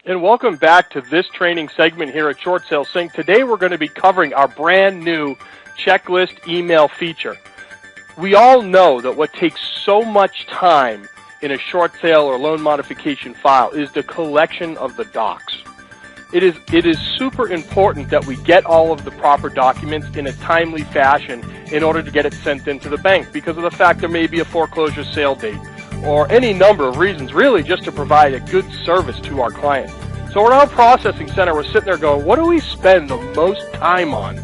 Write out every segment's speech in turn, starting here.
And welcome back to this training segment here at Short Sale Sync. Today we're going to be covering our brand new checklist email feature. We all know that what takes so much time in a short sale or loan modification file is the collection of the docs. It is super important that we get all of the proper documents in a timely fashion in order to get it sent into the bank because of the fact there may be a foreclosure sale date or any number of reasons, really just to provide a good service to our client. So in our processing center, we're sitting there going, what do we spend the most time on?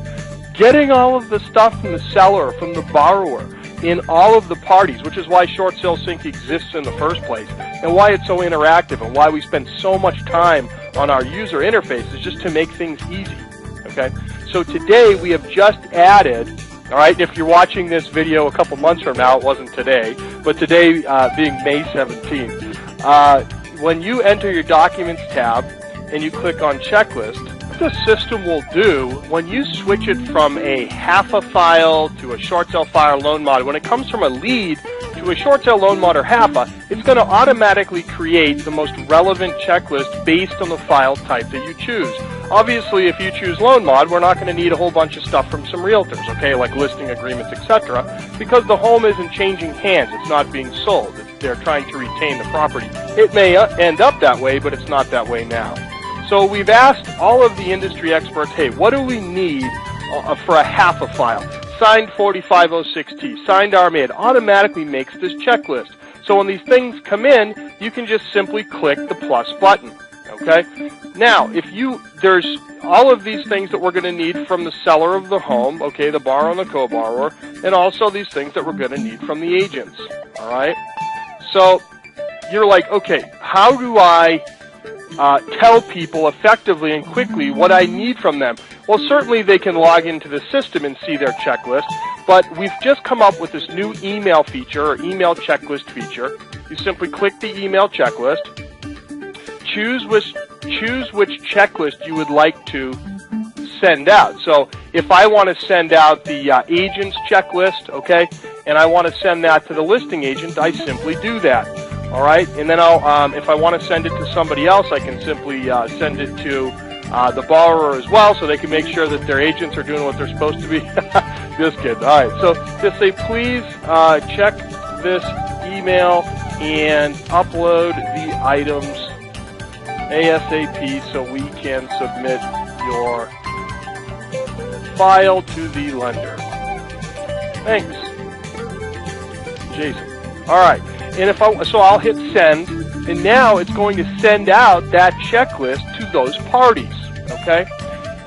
Getting all of the stuff from the seller, from the borrower, in all of the parties, which is why Short Sale Sync exists in the first place, and why it's so interactive, and why we spend so much time on our user interfaces just to make things easy. Okay? So today we have just added, all right, if you're watching this video a couple months from now, it wasn't today, but today being May 17th, when you enter your Documents tab and you click on Checklist, what the system will do when you switch it from a half a file to a short sale file loan mod, when it comes from a lead to a short sale loan mod or HAFA, it's going to automatically create the most relevant checklist based on the file type that you choose. Obviously, if you choose loan mod, we're not going to need a whole bunch of stuff from some realtors, okay, like listing agreements, etc., because the home isn't changing hands. It's not being sold. They're trying to retain the property. It may end up that way, but it's not that way now. So we've asked all of the industry experts, hey, what do we need for a HAFA file? Signed 4506T, signed RMA. It automatically makes this checklist. So when these things come in, you can just simply click the plus button. Okay? Now, there's all of these things that we're going to need from the seller of the home, okay, the borrower and the co-borrower, and also these things that we're going to need from the agents. All right? So you're like, okay, how do I tell people effectively and quickly what I need from them? Well, certainly they can log into the system and see their checklist, but we've just come up with this new email feature, or email checklist feature. You simply click the email checklist, choose which checklist you would like to send out. So if I want to send out the agent's checklist, okay, and I want to send that to the listing agent, I simply do that. All right, and then if I want to send it to somebody else, I can simply send it to the borrower as well, so they can make sure that their agents are doing what they're supposed to be. Just kidding. All right, so just say, please check this email and upload the items ASAP so we can submit your file to the lender. Thanks, Jason. All right. And so I'll hit send, and now it's going to send out that checklist to those parties. Okay,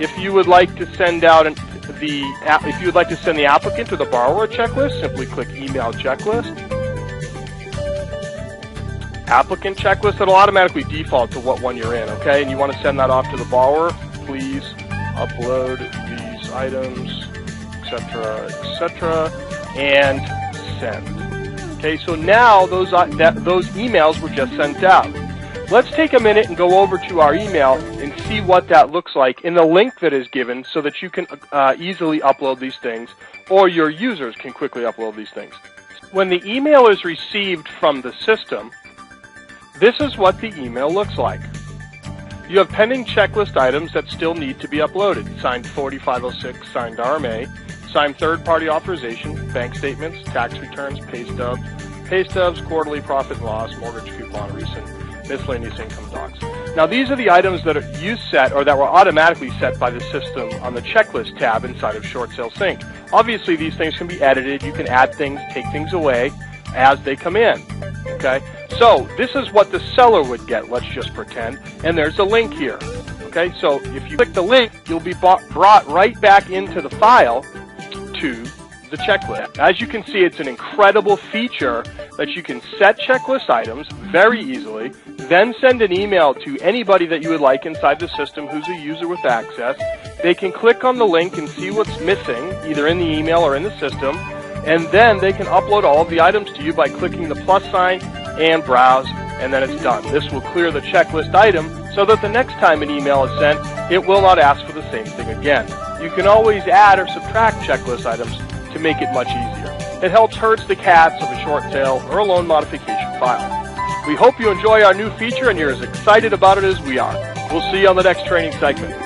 if you would like to send out if you would like to send the applicant or the borrower a checklist, simply click email checklist. Applicant checklist, it'll automatically default to what one you're in. Okay, and you want to send that off to the borrower. Please upload these items, etc., and send. Okay, so now those emails were just sent out. Let's take a minute and go over to our email and see what that looks like in the link that is given so that you can easily upload these things, or your users can quickly upload these things. When the email is received from the system, this is what the email looks like. You have pending checklist items that still need to be uploaded. Signed 4506, signed RMA, signed third-party authorization, bank statements, tax returns, pay stubs, quarterly profit and loss, mortgage coupon, recent miscellaneous income docs. Now these are the items that you set, or that were automatically set by the system on the checklist tab inside of Short Sale Sync. Obviously these things can be edited. You can add things, take things away as they come in. Okay, so this is what the seller would get, let's just pretend, and there's a link here. Okay, so if you click the link, you'll be brought right back into the file to the checklist. As you can see, it's an incredible feature that you can set checklist items very easily, then send an email to anybody that you would like inside the system who's a user with access. They can click on the link and see what's missing, either in the email or in the system, and then they can upload all of the items to you by clicking the plus sign and browse, and then it's done. This will clear the checklist item so that the next time an email is sent, it will not ask for the same thing again. You can always add or subtract checklist items to make it much easier. It helps herd the cats of a short sale or a loan modification file. We hope you enjoy our new feature and you're as excited about it as we are. We'll see you on the next training segment.